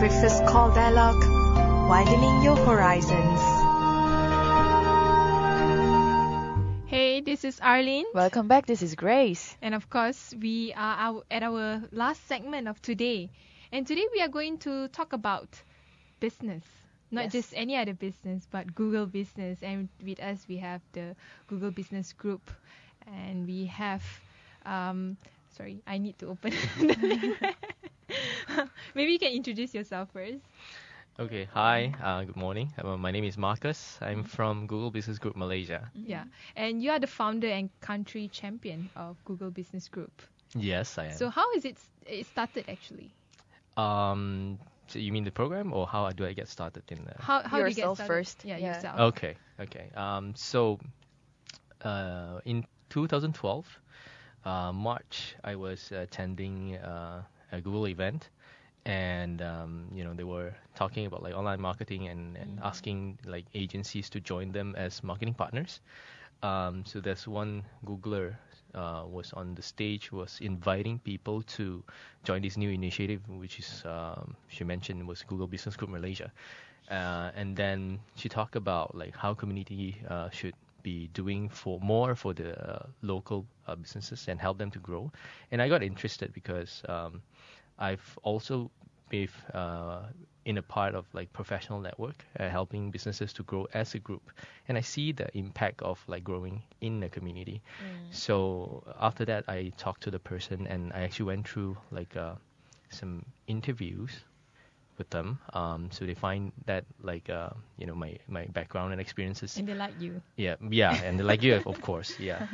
Breakfast Call Dialogue, widening your horizons. Hey, this is Arlene. Welcome back, this is Grace. And of course, we are at our last segment of today. And today we are going to talk about business. Not just any other business, but Google business. And with us, we have the Google Business Group. And we have... sorry, I need to open the link. Maybe you can introduce yourself first. Okay, hi, good morning. My name is Marcus. I'm from Google Business Group Malaysia. Yeah, and you are the founder and country champion of Google Business Group. Yes, I am. So how is it started actually? So you mean the program, or how do I get started in the... How do you get Yourself started? first. Yeah, Yeah. yourself. Okay. So in 2012, March, I was attending a Google event, and they were talking about like online marketing and asking like agencies to join them as marketing partners. So there's one Googler was on the stage, was inviting people to join this new initiative, which is she mentioned was Google Business Group Malaysia, and then she talked about like how community should be doing for the local businesses and help them to grow. And I got interested because I've also been in a part of like professional network, helping businesses to grow as a group, and I see the impact of like growing in the community. So after that, I talked to the person, and I actually went through like some interviews with them. So they find that like my background and experiences. And they like you. Yeah, and they like you, of course. Yeah.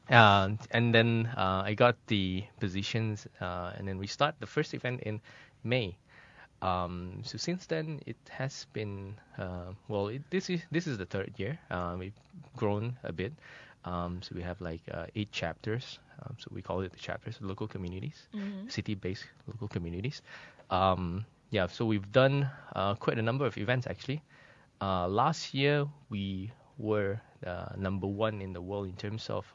And then I got the positions, and then we start the first event in May. So since then, it has been this is the third year. We've grown a bit. So we have like 8 chapters. So we call it the chapters of local communities, city-based local communities. So we've done quite a number of events actually. Last year we were number 1 in the world in terms of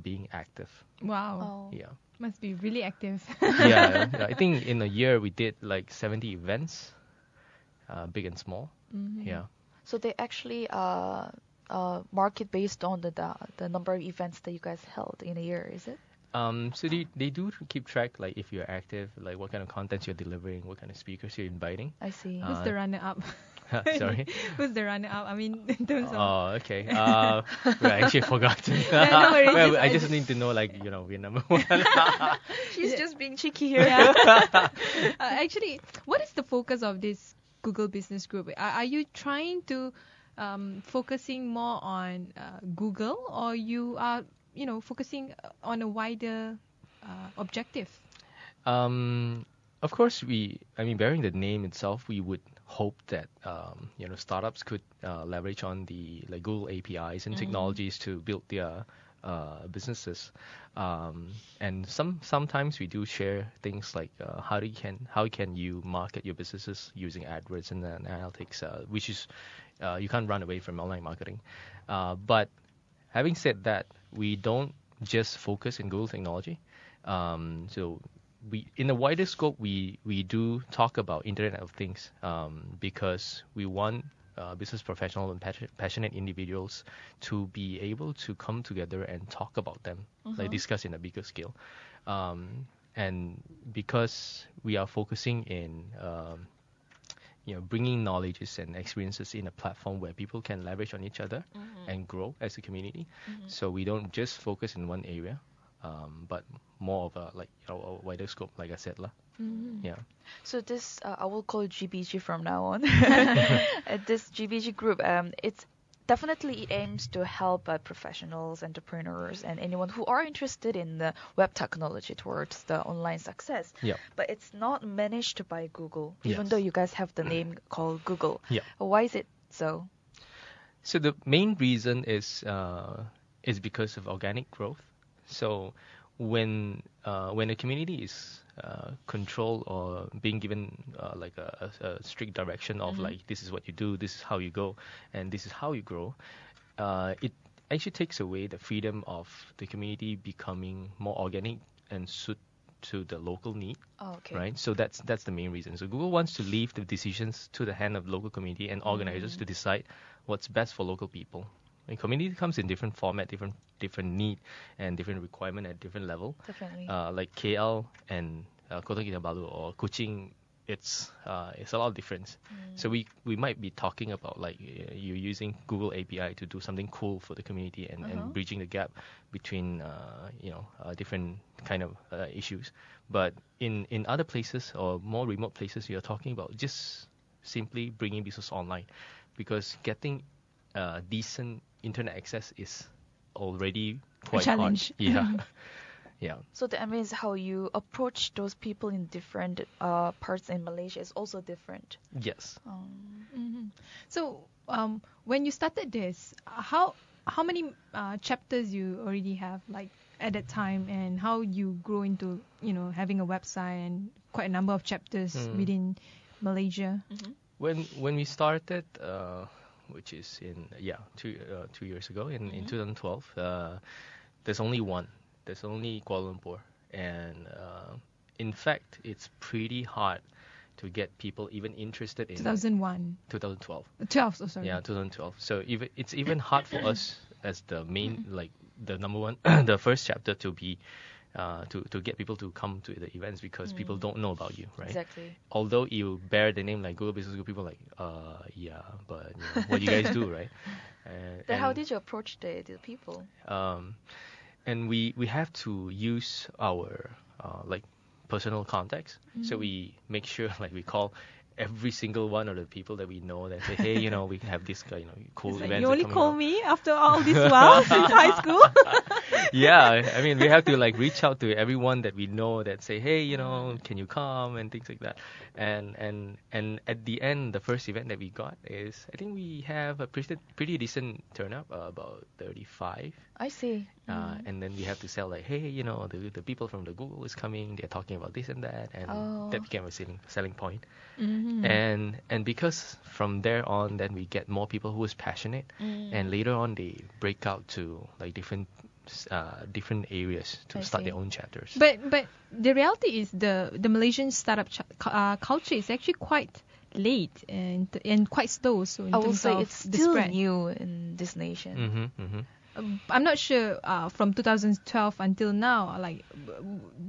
being active. Wow. Yeah. Must be really active. Yeah, I think in a year we did like 70 events, big and small. Yeah. So they actually market based on the number of events that you guys held in a year, is it? So they do keep track, like if you're active, like what kind of content you're delivering, what kind of speakers you're inviting. I see. Who's the runner-up? Sorry? Who's the runner-up? I mean, in terms of... Oh, okay. I actually forgotten. No worries. Well, I just need to know, like, we're number 1. She's just being cheeky here. Yeah. Actually, what is the focus of this Google Business Group? Are you trying to focusing more on Google, or you are focusing on a wider objective? Of course, bearing the name itself, we would hope that startups could leverage on the like Google APIs and technologies to build their businesses. And sometimes we do share things like how can you market your businesses using AdWords and then analytics, which is you can't run away from online marketing. But having said that, we don't just focus in Google technology. So we, in a wider scope, we do talk about Internet of Things, because we want business professionals and passionate individuals to be able to come together and talk about them, like discuss in a bigger scale. And because we are focusing in bringing knowledges and experiences in a platform where people can leverage on each other and grow as a community. So we don't just focus in one area, but more of a wider scope, like I said. Yeah. So this, I will call it GBG from now on. This GBG group, it aims to help professionals, entrepreneurs, and anyone who are interested in the web technology towards the online success. Yeah. But it's not managed by Google, even Yes. though you guys have the name called Google. Yeah. Why is it so? So the main reason is because of organic growth. So when a community is controlled or being given like a strict direction of like this is what you do, this is how you go, and this is how you grow, it actually takes away the freedom of the community becoming more organic and suit to the local need. Oh, okay. Right, so that's the main reason. So Google wants to leave the decisions to the hand of local community and organizers to decide what's best for local people. And community comes in different format, different need, and different requirement at different level. Definitely. Like KL and Kota Kinabalu or Kuching, it's a lot of difference. So we might be talking about like you using Google API to do something cool for the community and bridging the gap between different kind of issues. But in other places or more remote places, you're talking about just simply bringing business online, because getting decent internet access is already quite challenge. hard. Yeah. Yeah. So that means how you approach those people in different parts in Malaysia is also different. Yes. So when you started this, how many chapters you already have like at that time, and how you grow into having a website and quite a number of chapters within Malaysia? When we started, which is in 2 years ago in 2012, there's only one. There's only Kuala Lumpur, and in fact, it's pretty hard to get people even interested in 2001. 2012. 12. Oh, sorry. Yeah, 2012. So it's even hard for us as the main, like the number one, the first chapter to be to get people to come to the events, because people don't know about you, right? Exactly. Although you bear the name like Google Business Group, people are like, yeah, but what do you guys do, right? Then how did you approach the people? And we have to use our like personal contacts. So we make sure like we call every single one of the people that we know that say, hey, we have this cool It's like, events. you only coming call up. me after all this while since high school. Yeah, I mean, we have to like reach out to everyone that we know that say, hey, can you come, and things like that. And at the end, the first event that we got is, I think we have a pretty decent turnout, about 35. I see. And then we have to sell like, hey, the people from the Google is coming, they're talking about this and that, and that became a selling point. And because from there on, then we get more people who is passionate, and later on they break out to like different areas to start their own chapters. But the reality is the Malaysian startup culture is actually quite late and quite slow. So in I will terms say of it's the still spread. new in this nation. I'm not sure from 2012 until now, like,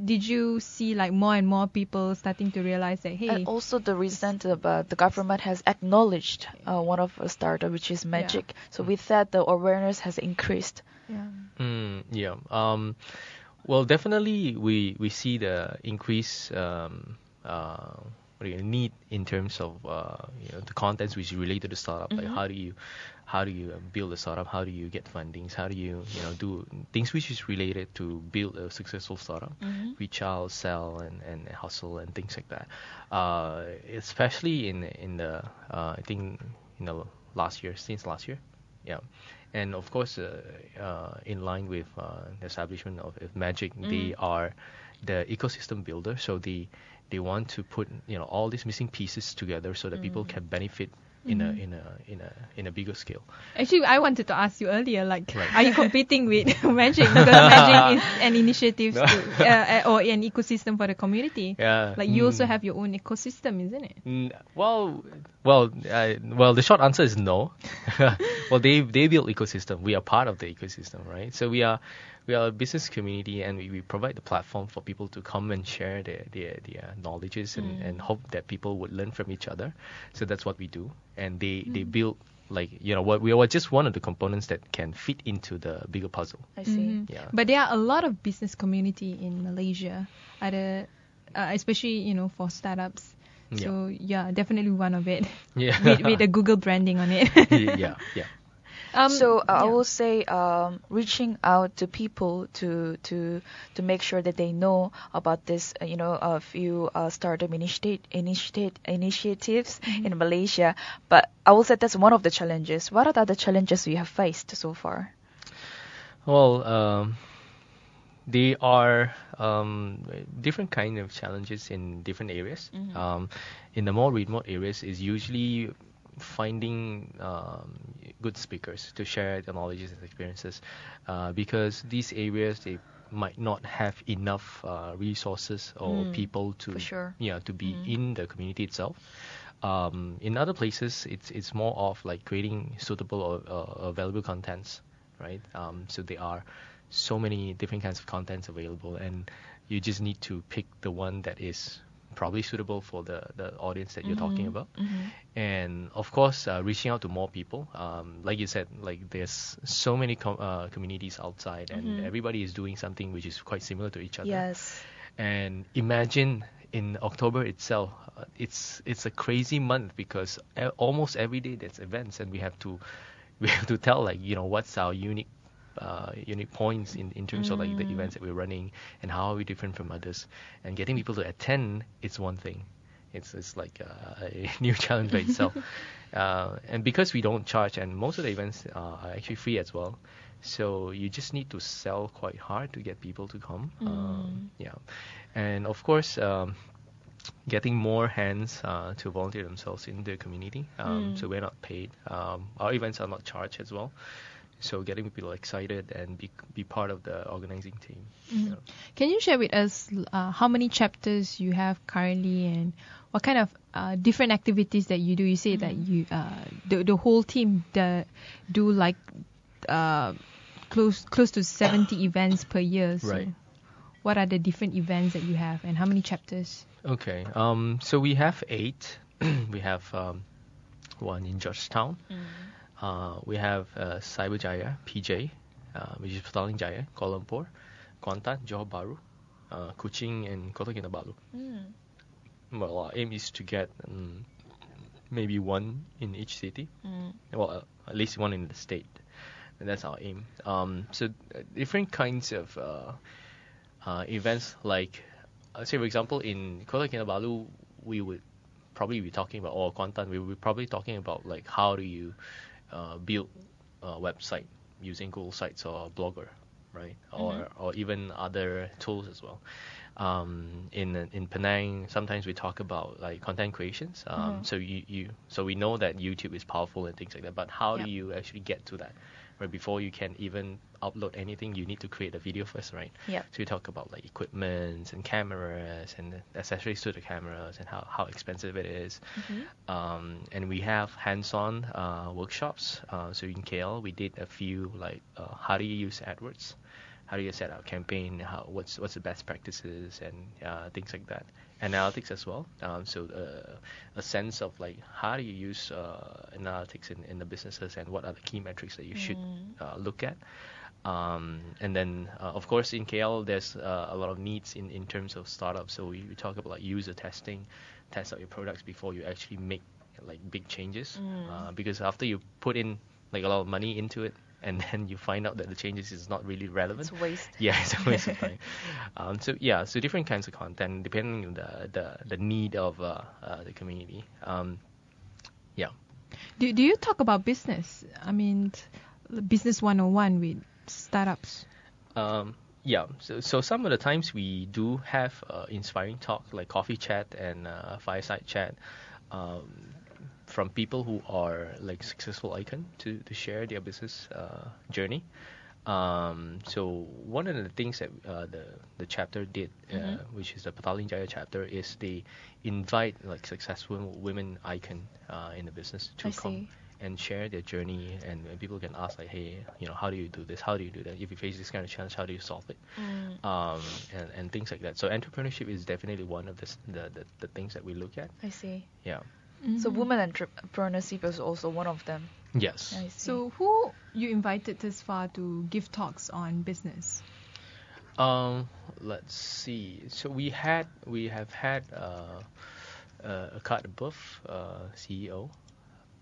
did you see like more and more people starting to realize that, hey, And also the recent the government has acknowledged one of a startup, which is Magic. So with that, the awareness has increased. Well, definitely we see the increase need in terms of the contents which relate to the startup. Like how do you build a startup? How do you get fundings? How do you do things which is related to build a successful startup, reach out, sell, and hustle and things like that. Especially in the I think since last year, yeah. And of course, in line with the establishment of Magic, they are the ecosystem builder. So they want to put all these missing pieces together so that people can benefit in a bigger scale. Actually, I wanted to ask you earlier, like, are you competing with Magic? Because Magic is an initiative or an ecosystem for the community. Yeah. Like, you also have your own ecosystem, isn't it? Well, the short answer is no. Well, they build ecosystem. We are part of the ecosystem, right? So we are a business community, and we provide the platform for people to come and share their knowledges and hope that people would learn from each other. So that's what we do. And they build, like, what we are just one of the components that can fit into the bigger puzzle. I see. Yeah. But there are a lot of business community in Malaysia, especially for startups. So definitely one of it. Yeah. with the Google branding on it. Yeah. I will say reaching out to people to make sure that they know about this, a few startup initiatives in Malaysia. But I will say that's one of the challenges. What are the other challenges you have faced so far? Well, they are different kind of challenges in different areas. In the more remote areas, is usually finding good speakers to share their knowledge and experiences, because these areas, might not have enough resources or people to For sure. to be in the community itself. In other places, it's more of like creating suitable or valuable contents, right? So there are so many different kinds of contents available, and you just need to pick the one that is probably suitable for the audience that you're talking about. And of course, reaching out to more people. Like you said, like there's so many communities outside, and everybody is doing something which is quite similar to each other. Yes. And imagine in October itself, it's a crazy month because almost every day there's events, and we have to tell, like, what's our unique points in terms of like the events that we're running, and how are we different from others. And getting people to attend is one thing. It's like a new challenge by itself. And because we don't charge, and most of the events are actually free as well, so you just need to sell quite hard to get people to come. And of course, getting more hands to volunteer themselves in the community. So we're not paid. Our events are not charged as well. So getting people excited and be part of the organizing team. Can you share with us how many chapters you have currently, and what kind of different activities that you do? You say that you the whole team do like close to 70 events per year. So Right. what are the different events that you have, and how many chapters? Okay. So we have 8. We have one in Georgetown. We have Cyberjaya, PJ, which is Petaling Jaya, Kuala Lumpur, Kuantan, Johor Bahru, Kuching, and Kota Kinabalu. Well, our aim is to get maybe one in each city. Well, at least one in the state. And that's our aim. So different kinds of events, like, say for example, in Kota Kinabalu, we would probably be talking about, or Kuantan, we would be probably talking about like how do you build a website using Google Sites or Blogger, right? Or even other tools as well. In Penang, sometimes we talk about like content creations. So we know that YouTube is powerful and things like that. But how do you actually get to that? Right, before you can even upload anything, you need to create a video first, right? Yep. So we talk about like equipment and cameras and accessories to the cameras and how expensive it is. And we have hands-on workshops. So in KL, we did a few like how do you use AdWords? How do you set up campaign? What's the best practices and things like that. Analytics as well. So a sense of like how do you use analytics in the businesses, and what are the key metrics that you should look at. And then of course in KL there's a lot of needs in terms of startups. So we talk about like user testing, test out your products before you actually make like big changes. Because after you put in like a lot of money into it, and then you find out that the changes is not really relevant. It's a waste. Yeah, it's a waste of time. So different kinds of content depending on the need of the community. Do you talk about business? I mean, business 101 with startups. So some of the times we do have inspiring talk like coffee chat and fireside chat. From people who are like successful icon to share their business journey. So one of the things that the chapter did, which is the Petaling Jaya chapter, is they invite like successful women icon in the business to come and share their journey, and people can ask like, hey, how do you do this? How do you do that? If you face this kind of challenge, how do you solve it? And things like that. So entrepreneurship is definitely one of the things that we look at. I see. Yeah. So women entrepreneurship is also one of them. Yes. I see. So who you invited this far to give talks on business? Let's see. So we have had a cut above CEO.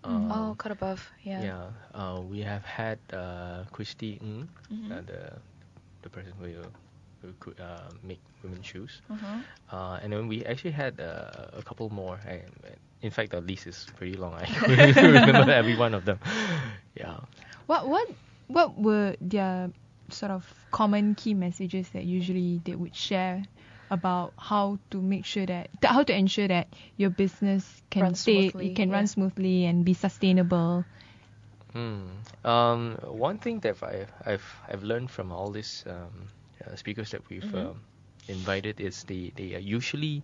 Cut above. Yeah. Yeah. We have had Christy Ng, the person who could make women's shoes. And then we actually had a couple more. In fact, the list is pretty long. I couldn't remember every one of them. Yeah. What were their sort of common key messages that usually they would share about how to ensure that your business can run smoothly and be sustainable? One thing that I've learned from all this speakers that we've invited is they are usually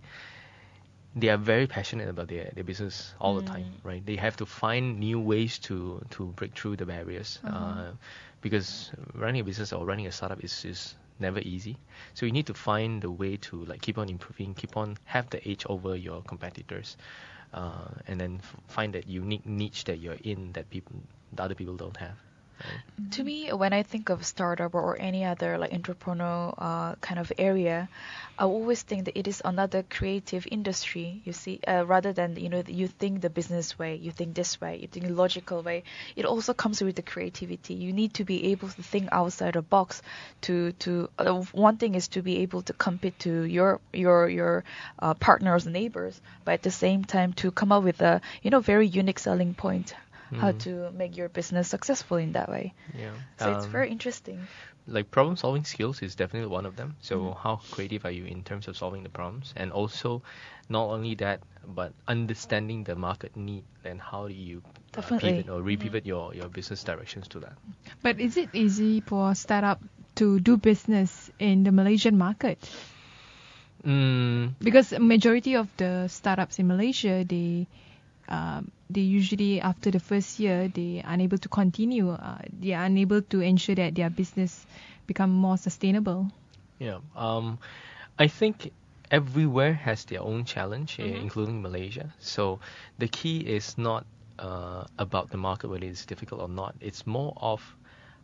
they are very passionate about their business all the time, right? They have to find new ways to break through the barriers, because running a business or running a startup is never easy. So you need to find the way to like keep on improving, keep on have the edge over your competitors, and then find that unique niche that you're in that the other people don't have. Right? To me, when I think of startup or any other like entrepreneurial kind of area, I always think that it is another creative industry. You see, rather than you think the business way, you think this way, you think logical way. It also comes with the creativity. You need to be able to think outside the box. One thing is to be able to compete to your partners, neighbors, but at the same time to come up with a very unique selling point. How to make your business successful in that way. Yeah. So it's very interesting. Like problem solving skills is definitely one of them. So how creative are you in terms of solving the problems? And also not only that, but understanding the market need and how do you pivot or repivot your business directions to that. But is it easy for a startup to do business in the Malaysian market? Because majority of the startups in Malaysia, they usually after the first year they are unable to continue. They are unable to ensure that their business become more sustainable. Yeah. I think everywhere has their own challenge, including Malaysia. So the key is not about the market, whether it's difficult or not. It's more of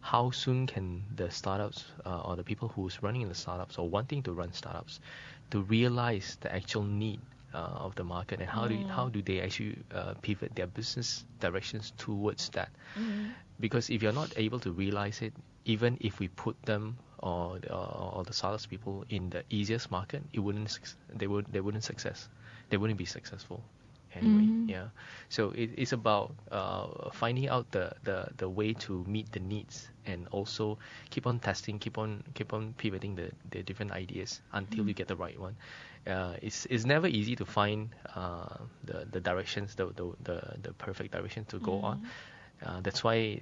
how soon can the startups or the people who's running in the startups or wanting to run startups to realize the actual need of the market, and how do they actually pivot their business directions towards that. Because if you're not able to realize it, even if we put them or the startups people in the easiest market, they wouldn't be successful anyway. Yeah. So it's about finding out the way to meet the needs, and also keep on testing, keep on pivoting the different ideas until you get the right one. It's never easy to find the directions, the perfect direction to go on. That's why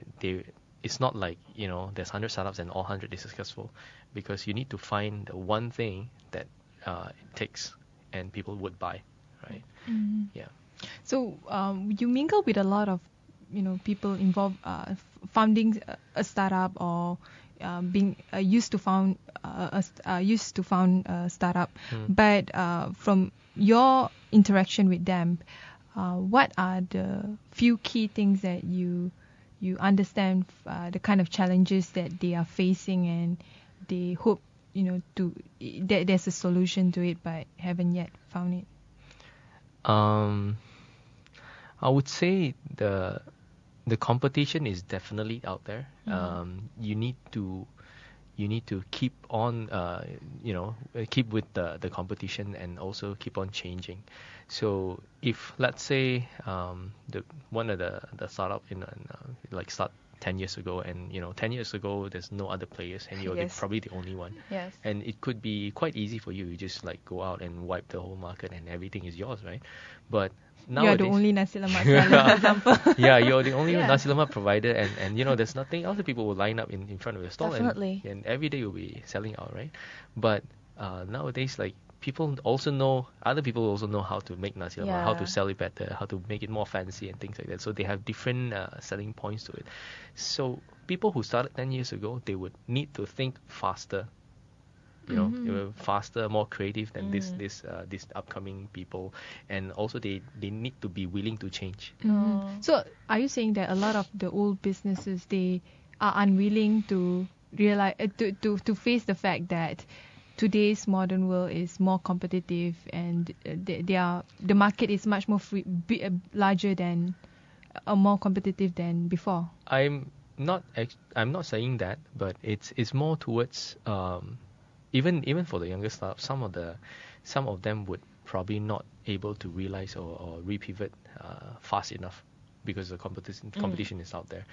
it's not like there's 100 startups and all 100 is successful, because you need to find the one thing that it takes and people would buy, right? Yeah. So you mingle with a lot of people involved founding a startup or being used to found a startup. But from your interaction with them, what are the few key things that you understand the kind of challenges that they are facing, and they hope that there's a solution to it but haven't yet found it? I would say the competition is definitely out there. You need to keep on keep with the competition, and also keep on changing. So if let's say one of the startup like start 10 years ago, and 10 years ago there's no other players, and you're probably the only one. Yes. And it could be quite easy for you. You just like go out and wipe the whole market and everything is yours, right? But nowadays, you're the only nasi lemak seller, for example. Yeah, you're the only nasi lemak provider, and there's nothing else that people will line up in front of your stall. Definitely. And every day you'll be selling out, right? But nowadays, like other people also know how to make nasi lemak, how to sell it better, how to make it more fancy and things like that. So they have different selling points to it. So people who started 10 years ago, they would need to think faster. They were faster, more creative than this upcoming people, and also they need to be willing to change. So are you saying that a lot of the old businesses, they are unwilling to realize to face the fact that today's modern world is more competitive, and the market is much more larger than more competitive than before? I'm not saying that, but it's more towards even for the younger startups, some of them would probably not able to realize or repivot fast enough, because the competition is out there.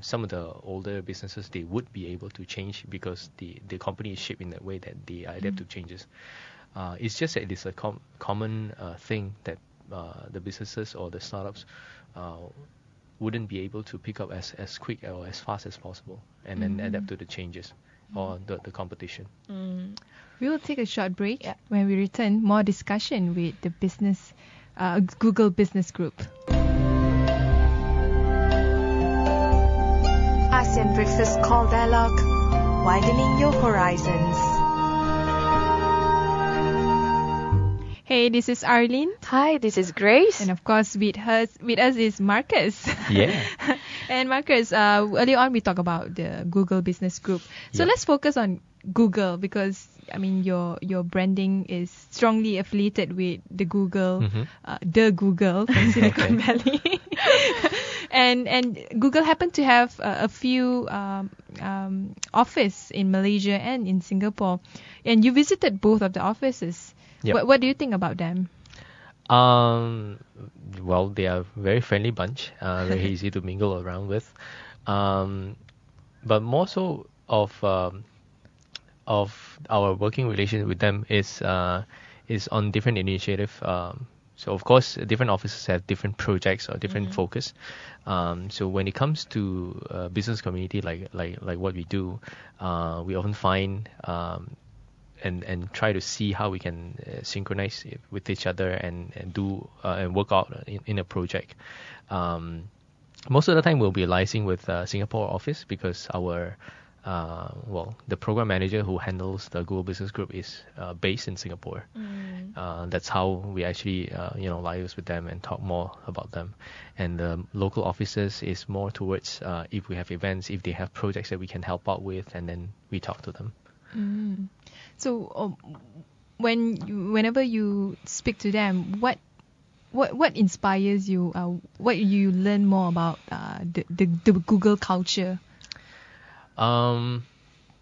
Some of the older businesses, they would be able to change because the company is shaped in that way that they adapt to changes. It's just that it is a common thing that the businesses or the startups wouldn't be able to pick up as quick or as fast as possible, and then adapt to the changes. or the competition. We will take a short break. Yeah. When we return, more discussion with the business, Google Business Group. ASEAN Breakfast Call Dialogue, widening your horizons. Hey, this is Arlene. Hi, this is Grace. And of course, with us is Marcus. Yeah. And Marcus, earlier on we talked about the Google Business Group. So Yep. let's focus on Google because I mean your branding is strongly affiliated with the Google, the Google from Silicon Valley. and Google happened to have a few office in Malaysia and in Singapore, and you visited both of the offices. Yep. What do you think about them? Well, they are very friendly bunch, very easy to mingle around with. But more so of our working relation with them is on different initiative. So of course, different offices have different projects or different focus. So when it comes to business community like what we do, we often find and try to see how we can synchronize it with each other and do and work out in a project. Most of the time we'll be liaising with Singapore office because our the program manager who handles the Google Business Group is based in Singapore. That's how we actually liaise with them and talk more about them. And the local offices is more towards if we have events, if they have projects that we can help out with, and then we talk to them. So whenever you speak to them, what inspires you? What you learn more about the Google culture? The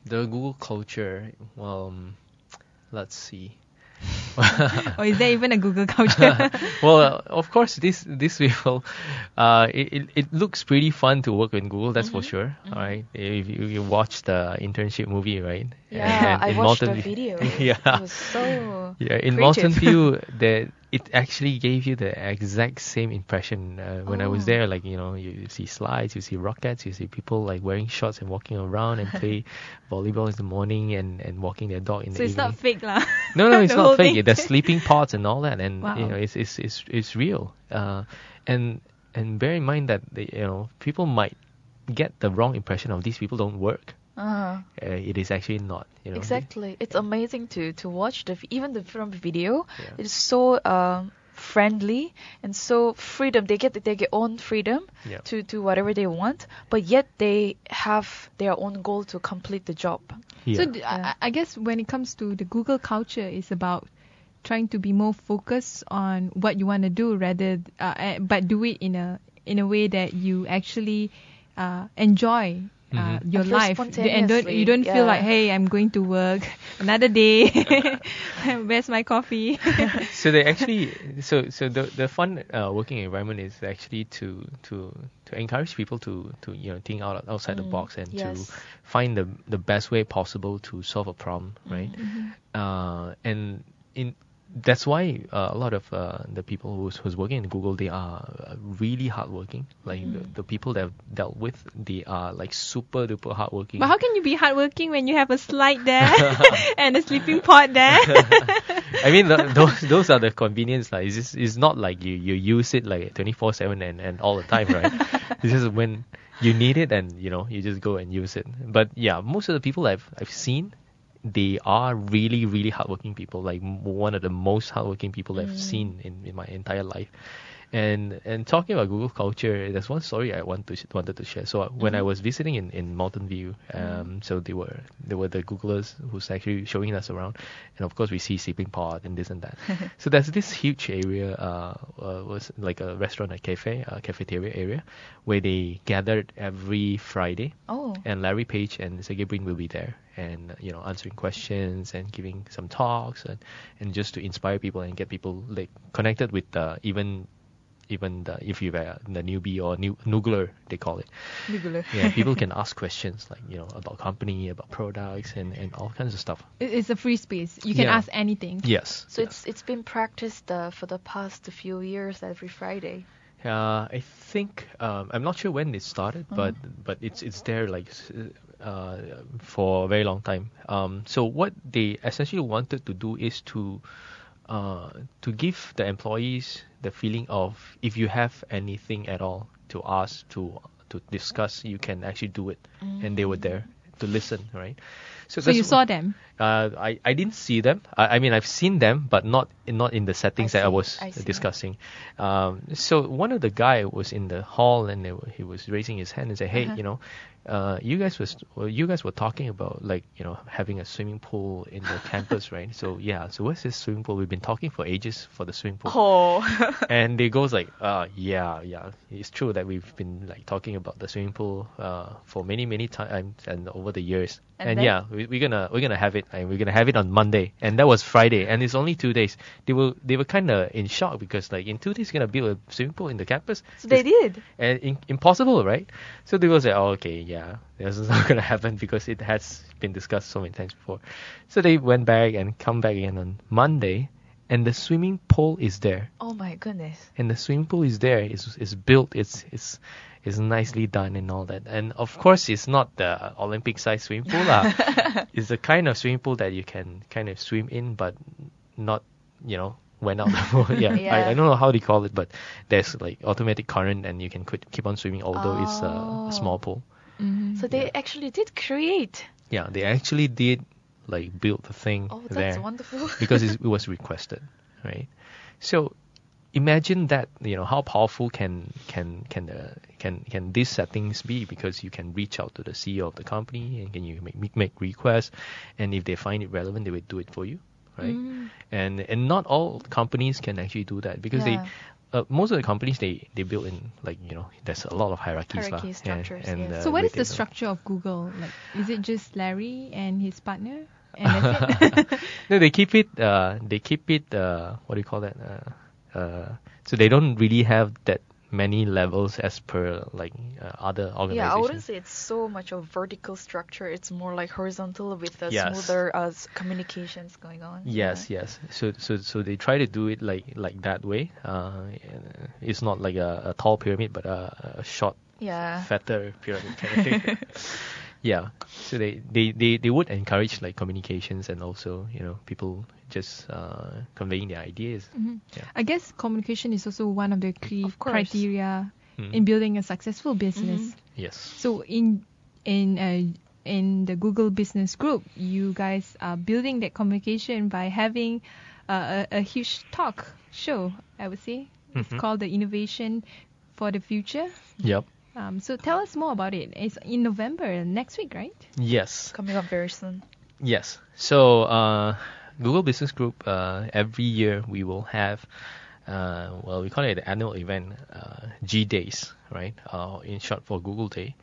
Google culture. Well, let's see. Or is there even a Google culture? Well, of course, this will. It looks pretty fun to work in Google. That's for sure. All right. If you watch the internship movie, right? Yeah, I in watched the Mountain video. Yeah. It was so In creative. Mountain View, it actually gave you the exact same impression when I was there. Like you see slides, you see rockets, you see people like wearing shorts and walking around and play volleyball in the morning and walking their dog in the So it's evening. not fake lah. No, it's The whole not fake. thing. The sleeping pods and all that, and Wow. it's real. And bear in mind that people might get the wrong impression of these people don't work. It is actually not. Exactly. It's amazing to watch even from video. Yeah. It's so friendly and so freedom. They get their own freedom Yeah. to do whatever they want, but yet they have their own goal to complete the job. Yeah. So I guess when it comes to the Google culture, it's about trying to be more focused on what you want to do but do it in a way that you actually enjoy your And feel Mm-hmm. life, and you don't feel yeah. like, hey, I'm going to work another day. Where's my coffee? So they actually so the fun working environment is actually to encourage people to think outside the box and yes. to find the best way possible to solve a problem, right? And that's why a lot of the people who's working in Google, they are really hardworking. Like the people that I've dealt with, they are like super duper hardworking. But how can you be hardworking when you have a slide there and a sleeping pod there? I mean, those are the convenience. Like, it's not like you use it like 24/7 and all the time, right? It's just when you need it and you just go and use it. But yeah, most of the people I've seen, they are really, really hardworking people. Like one of the most hardworking people I've seen in my entire life. And talking about Google culture, there's one story I wanted to share. So when I was visiting in Mountain View, so there were the Googlers who's actually showing us around, and of course we see sleeping pod and this and that. So there's this huge area, was like a restaurant, a cafeteria area, where they gathered every Friday. Oh. And Larry Page and Sergey Brin will be there, and answering questions and giving some talks and just to inspire people and get people like connected with even if you're the newbie or noogler, they call it. Noogler. Yeah, people can ask questions like about company, about products, and all kinds of stuff. It's a free space. You can Yeah. ask anything. Yes. So it's been practiced for the past few years every Friday. I think I'm not sure when it started, but it's there like for a very long time. So what they essentially wanted to do is to give the employees the feeling of, if you have anything at all to ask, to discuss, you can actually do it, and they were there to listen, right? So that's you saw them? I didn't see them. I mean, I've seen them, but not in the settings that I was I see. discussing. So one of the guy was in the hall, and he was raising his hand and said, "Hey, you guys were talking about, like, having a swimming pool in the campus, right? So yeah. So where's this swimming pool? We've been talking for ages for the swimming pool." Oh. And they goes like, yeah, it's true that we've been like talking about the swimming pool for many times and over the years. And then? yeah, we're gonna have it, and we're gonna have it on Monday, and that was Friday, and it's only 2 days. They were kind of in shock, because like, in 2 days you're gonna build a swimming pool in the campus. So they did. And impossible, right? So they was like, oh, okay, yeah, this is not gonna happen, because it has been discussed so many times before. So they went back and come back again on Monday, and the swimming pool is there. Oh my goodness. And the swimming pool is there. It's built. It's nicely done and all that. And of course, it's not the Olympic-sized swimming pool. It's the kind of swimming pool that you can kind of swim in, but not, went out the pool. Yeah. I don't know how they call it, but there's like automatic current, and you can keep on swimming, although it's a small pool. Mm-hmm. So they actually did create. Yeah, they actually did like build the thing there. That's wonderful. Because it was requested, right? So imagine that, how powerful can these settings be, because you can reach out to the CEO of the company, and can you make requests, and if they find it relevant, they will do it for you, right? And not all companies can actually do that, because most of the companies they build in, like, there's a lot of hierarchies. Structures. And, So what is the structure of Google? Like, is it just Larry and his partner? And that's it? No, they keep it. What do you call that? So they don't really have that many levels as per like other organizations. Yeah, I wouldn't say it's so much of vertical structure. It's more like horizontal with a smoother communications going on. Yes. So they try to do it like that way. It's not like a tall pyramid, but a short, fatter pyramid kind of thing. Yeah. So they would encourage like communications, and also people just conveying their ideas. Mm-hmm. Yeah. I guess communication is also one of the key Of course. criteria in building a successful business. Yes. So in the Google Business Group, you guys are building that communication by having a huge talk show, I would say. It's called the Innovation for the Future. Yep. So tell us more about it. It's in November, next week, right? Yes. Coming up very soon. Yes. So Google Business Group, every year we will have, we call it the annual event, G Days, right? In short for Google Day.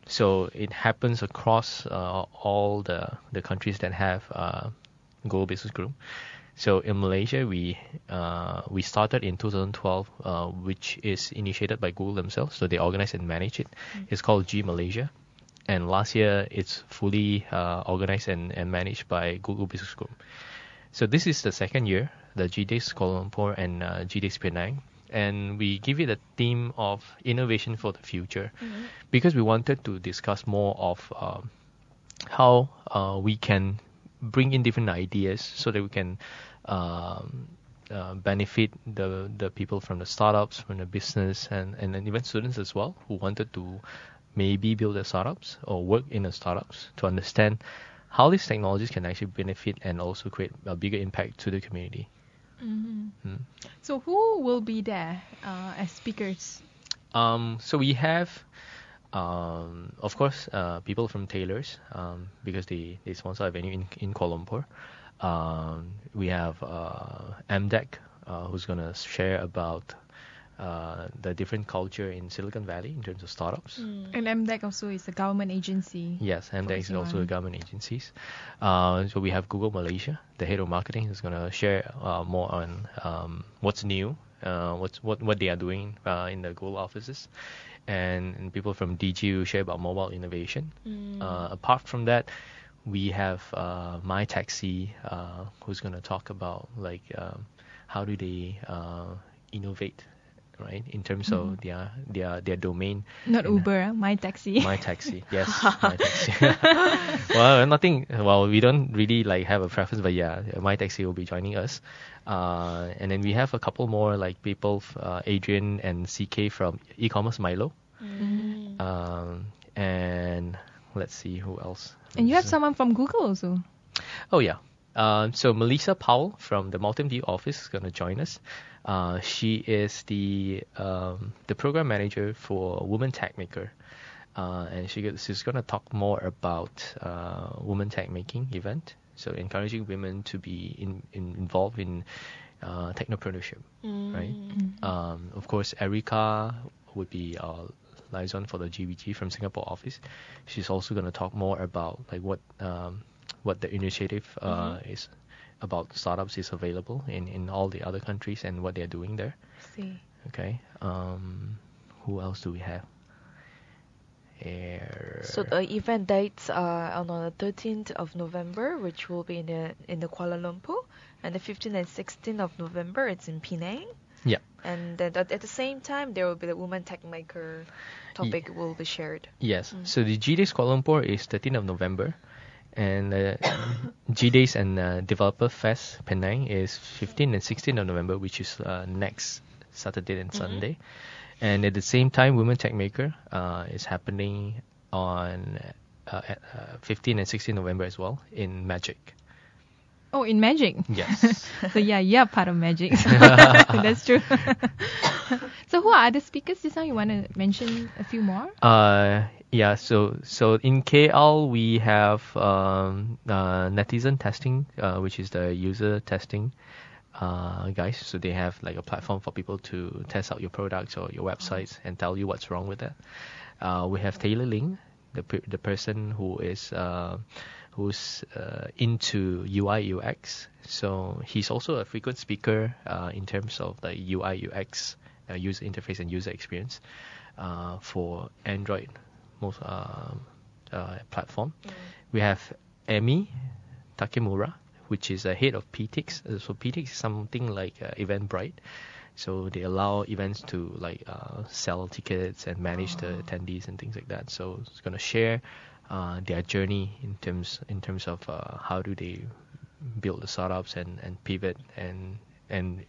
So it happens across all the countries that have Google Business Group. So in Malaysia, we started in 2012, which is initiated by Google themselves. So they organize and manage it. It's called G Malaysia. And last year, it's fully organized and managed by Google Business Group. So this is the second year, the G Days Kuala Lumpur and G Days Penang. And we give it a theme of innovation for the future, because we wanted to discuss more of how we can bring in different ideas so that we can benefit the people from the startups, from the business, and even students as well, who wanted to maybe build their startups or work in the startups, to understand how these technologies can actually benefit and also create a bigger impact to the community. So who will be there as speakers? So we have, of course, people from Taylors, because they sponsor a venue in Kuala Lumpur. We have MDEC, who's going to share about the different culture in Silicon Valley in terms of startups. And MDEC also is a government agency. Yes, MDEC is also a government agency. So we have Google Malaysia, the head of marketing, who's going to share more on what's new, what they are doing in the Google offices. And people from DG will share about mobile innovation. Apart from that, we have My Taxi, who's going to talk about like how do they innovate right? In terms of their domain. Not And, Uber, My Taxi. My Taxi, yes, My Taxi. Well, nothing. Well, we don't really like have a preference, but yeah, My Taxi will be joining us. And then we have a couple more like people, Adrian and CK from e-commerce Milo. And let's see who else. And you have someone from Google also. Oh yeah. So Melissa Powell from the Mountain View office is going to join us. She is the program manager for Women Tech Maker, and she's going to talk more about Women Tech Making event. So encouraging women to be involved in technopreneurship, right? Of course, Erica would be our liaison for the GBG from Singapore office. She's also going to talk more about like what the initiative is about startups is available in all the other countries and what they're doing there. See. Okay. Who else do we have? So the event dates are on the 13th of November, which will be in the Kuala Lumpur, and the 15th and 16th of November it's in Penang. Yeah. And then at the same time there will be the Women Tech Maker topic will be shared. Yes. So the G Days Kuala Lumpur is 13th of November, and G Days and Developer Fest Penang is 15th and 16th of November, which is next Saturday and Sunday. And at the same time, Women Tech Maker is happening on 15th and 16th November as well in Magic. Oh, in Magic? Yes. So yeah, you're part of Magic. That's true. So who are other speakers this time? You want to mention a few more? Yeah, so in KL we have Netizen Testing, which is the user testing guys. So they have like a platform for people to test out your products or your websites and tell you what's wrong with that. We have Taylor Ling, the person who is who's into UI UX. So he's also a frequent speaker in terms of the UI UX user interface and user experience for Android most platform. We have Emi Takemura, which is a head of PTIX. So PTIX is something like Eventbrite. So they allow events to like sell tickets and manage the attendees and things like that. So it's going to share their journey in terms of how do they build the startups and pivot and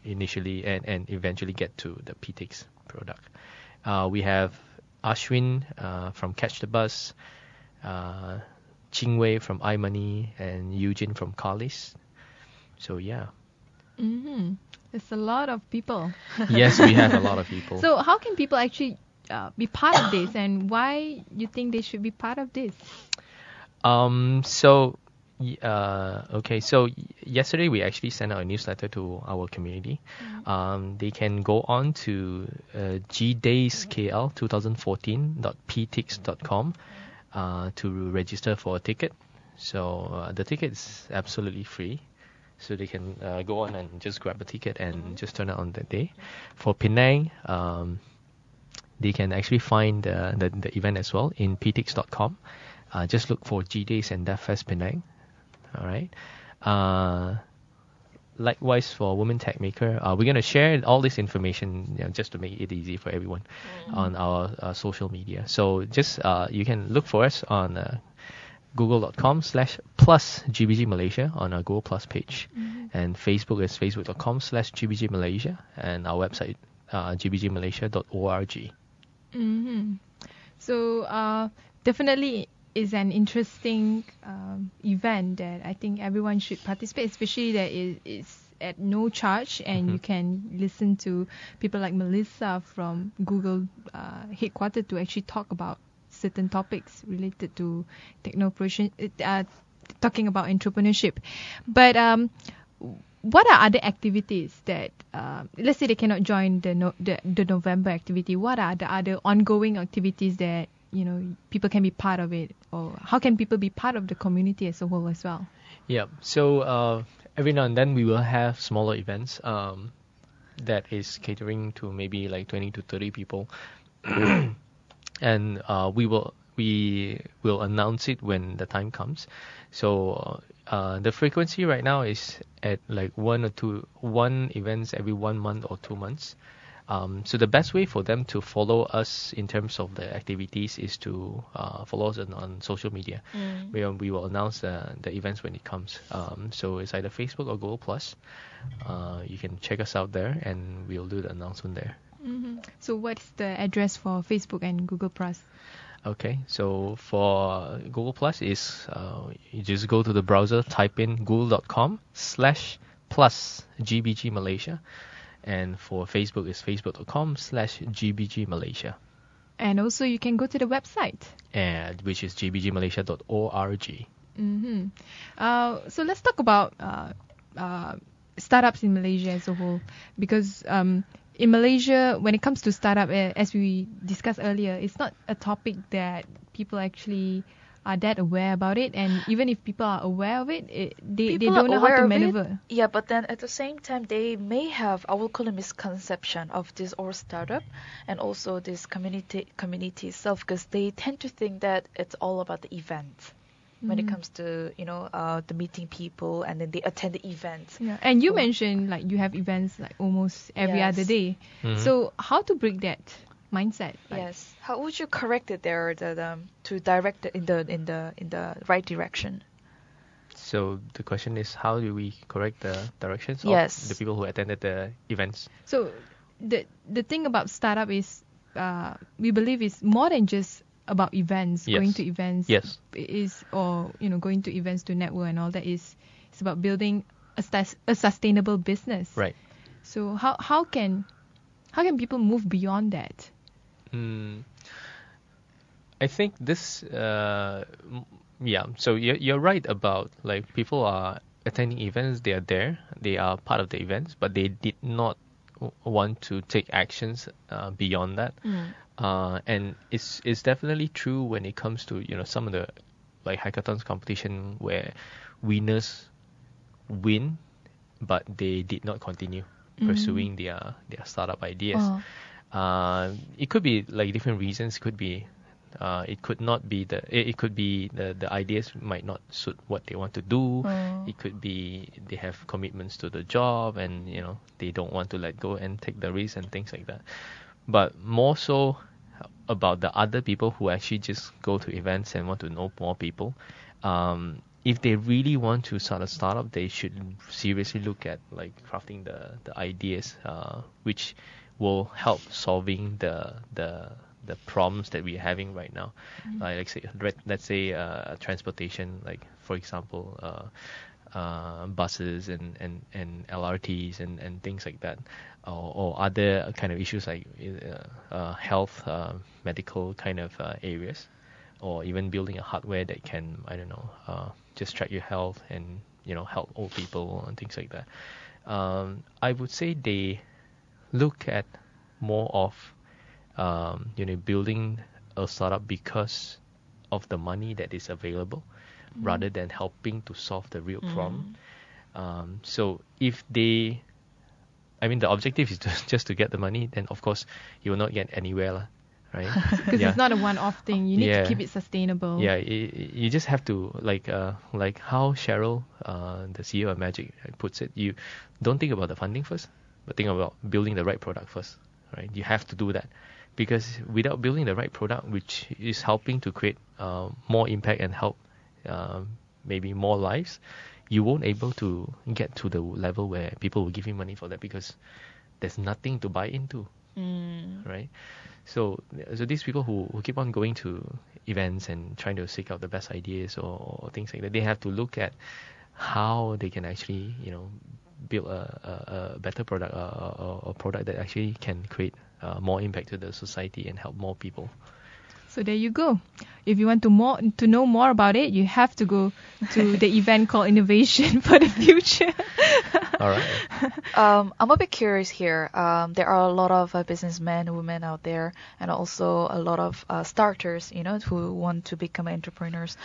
initially and eventually get to the PTIX product. We have Ashwin from Catch the Bus, Chingwei from iMoney, and Eugene from Carlis. So yeah. There's a lot of people. Yes, we have a lot of people. So how can people actually be part of this, and why you think they should be part of this? So yesterday we actually sent out a newsletter to our community. They can go on to gdayskl2014.ptix.com to register for a ticket. So the ticket is absolutely free. So they can go on and just grab a ticket and just turn it on that day. For Penang, they can actually find the event as well in ptix.com. Just look for G Days and DevFest Penang. All right. Likewise for Women Tech Maker, we're going to share all this information just to make it easy for everyone on our social media. So just you can look for us on google.com/plus GBG Malaysia on our Google Plus page. And Facebook is facebook.com/GBG Malaysia, and our website gbgmalaysia.org. So definitely is an interesting event that I think everyone should participate, especially that it is at no charge, and you can listen to people like Melissa from Google headquarters to actually talk about certain topics related to talking about entrepreneurship. But what are other activities that, let's say they cannot join the November activity, what are the other ongoing activities that people can be part of it, or how can people be part of the community as a whole as well? Yeah, so every now and then we will have smaller events that is catering to maybe like 20 to 30 people. And we will announce it when the time comes. So the frequency right now is at like one events every 1 month or 2 months. So the best way for them to follow us in terms of the activities is to follow us on social media. We will announce the events when it comes. So it's either Facebook or Google Plus. You can check us out there, and we'll do the announcement there. So what's the address for Facebook and Google Plus? Okay, so for Google Plus is you just go to the browser, type in google.com/plus GBG Malaysia, and for Facebook is facebook.com/GBG Malaysia, And also you can go to the website, and which is gbgmalaysia.org. So let's talk about startups in Malaysia as a whole, because in Malaysia, when it comes to startup, as we discussed earlier, it's not a topic that people actually are that aware about it, and even if people are aware of it, they don't know how to maneuver. Yeah, but then at the same time, they may have, I will call it, misconception of this or startup, and also this community itself, because they tend to think that it's all about the event when it comes to the meeting people, and then they attend the events. Yeah, and you mentioned like you have events like almost every other day. So how to break that mindset? Yes. How would you correct it there, to direct it in the right direction? So the question is, how do we correct the directions Yes. of the people who attended the events? So the thing about startup is we believe it's more than just about events, Yes. going to events. Yes. Going to events to network and all that it's about building a sustainable business. Right. So how can people move beyond that? I think this, so you're right about, like, people are attending events, they are there, they are part of the events, but they did not want to take actions beyond that. And it's definitely true when it comes to, some of the, like, hackathons competition where winners win, but they did not continue pursuing their startup ideas. It could be like different reasons. It could be it could be the ideas might not suit what they want to do. It could be they have commitments to the job, and they don't want to let go and take the risk and things like that. But more so about the other people who actually just go to events and want to know more people. If they really want to start a startup, they should seriously look at, like, crafting the ideas which will help solving the problems that we're having right now. Let's say transportation, like, for example, buses and LRTs and things like that, or other kind of issues like health, medical kind of areas, or even building a hardware that can, I don't know, just track your health and help old people and things like that. I would say they look at more of building a startup because of the money that is available, rather than helping to solve the real problem. So if the objective is just to get the money, then of course you will not get anywhere, right? Because it's not a one-off thing. You need to keep it sustainable. Yeah, you just have to, like how Cheryl, the CEO of Magic, puts it. You don't think about the funding first, but think about building the right product first, right? You have to do that, because without building the right product, which is helping to create more impact and help maybe more lives, you won't able to get to the level where people will give you money for that, because there's nothing to buy into, right? So these people who keep on going to events and trying to seek out the best ideas or things like that, they have to look at how they can actually build a better product, or a product that actually can create more impact to the society and help more people. So there you go. If you want to know more about it, you have to go to the event called Innovation for the Future. All right. I'm a bit curious here. There are a lot of businessmen, women out there, and also a lot of starters, who want to become entrepreneurs.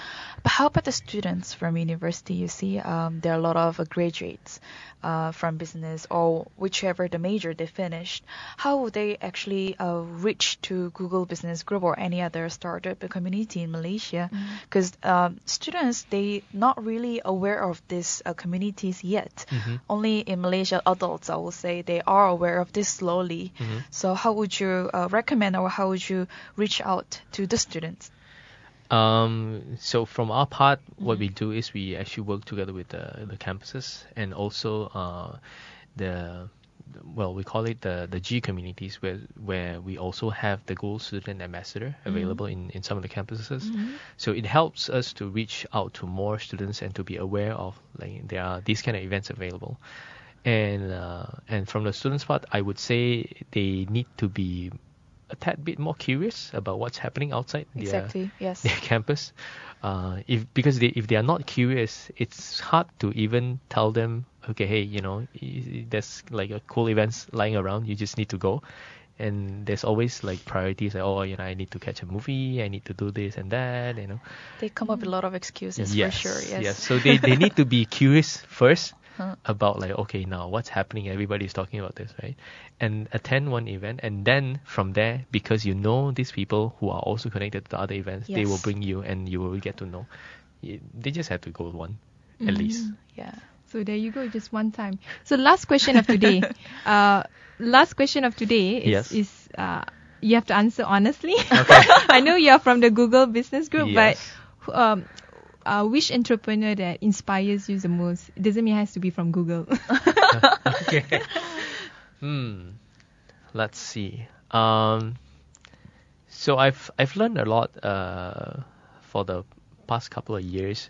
But how about the students from university? You see, there are a lot of graduates from business or whichever the major they finished. How would they actually reach to Google Business Group or any other startup community in Malaysia? Because students, they not really aware of these communities yet. Only definitely in Malaysia, adults, I will say, they are aware of this slowly. So how would you recommend, or how would you reach out to the students? So from our part, what we do is we actually work together with the campuses, and also we call it the G communities, where we also have the Google Student Ambassador available in some of the campuses. So it helps us to reach out to more students and to be aware of like there are these kind of events available. And from the students' part, I would say they need to be a tad bit more curious about what's happening outside Yes. their campus. Because if they are not curious, it's hard to even tell them, okay, hey, there's like a cool events lying around, you just need to go. And there's always like priorities, like, I need to catch a movie, I need to do this and that, They come up with a lot of excuses, for sure. Yes. So they need to be curious first about like, okay, now what's happening? Everybody's talking about this, right? And attend one event, and then from there, because these people who are also connected to other events, they will bring you, and you will get to know. They just have to go one, at least. Yeah. So there you go, just one time. So last question of today. Is you have to answer honestly. Okay. I know you are from the Google Business Group, Yes. but which entrepreneur that inspires you the most? It doesn't mean it has to be from Google. Okay. Let's see. So I've learned a lot for the past couple of years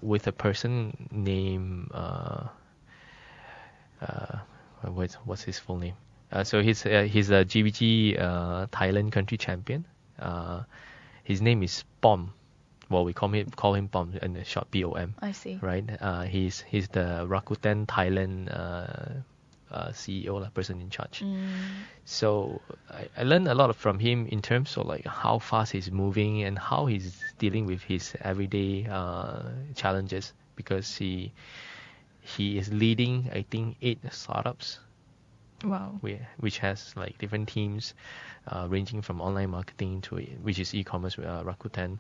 with a person named what's his full name? So he's a GBG Thailand country champion. His name is Pom. Well, we call him Pom, and short POM. I see. Right. He's the Rakuten Thailand CEO, person in charge. So I learned a lot from him in terms of like how fast he's moving and how he's dealing with his everyday challenges, because he is leading, I think, 8 startups. Wow. Which has like different teams, ranging from online marketing to which is e-commerce, Rakuten,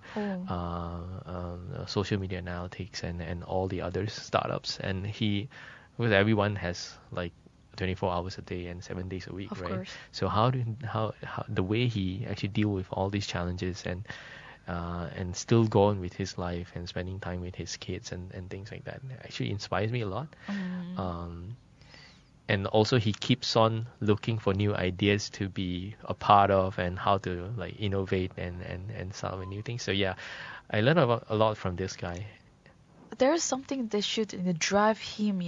social media analytics, and all the other startups. And because everyone has like 24 hours a day and 7 days a week, Of right? course. So how the way he actually deal with all these challenges and still go on with his life and spending time with his kids and things like that actually inspires me a lot. And also he keeps on looking for new ideas to be a part of, and how to like innovate and solve new things. So yeah, I learned a lot from this guy. There is something that should drive him,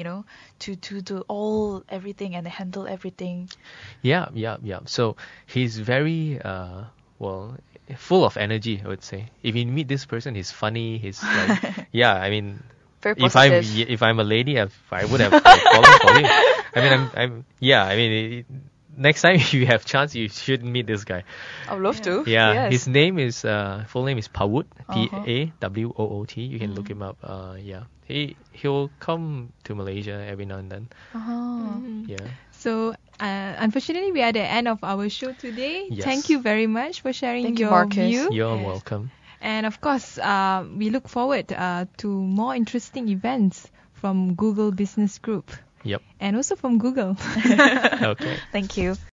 to do everything and handle everything. Yeah. So he's very full of energy, I would say. If you meet this person, he's funny. He's like, I mean, Very positive. if I'm a lady, I would have fallen for him. I mean, next time you have chance, you should meet this guy. I would love to. Yeah, Yes. his name is full name is Pawut, Pawwoot. You can look him up. He'll come to Malaysia every now and then. Yeah. So unfortunately, we are at the end of our show today. Yes. Thank you very much for sharing Thank you, your Marcus. view. You're Yes. welcome. And of course, we look forward to more interesting events from Google Business Group Yep. and also from Google. Okay. Thank you.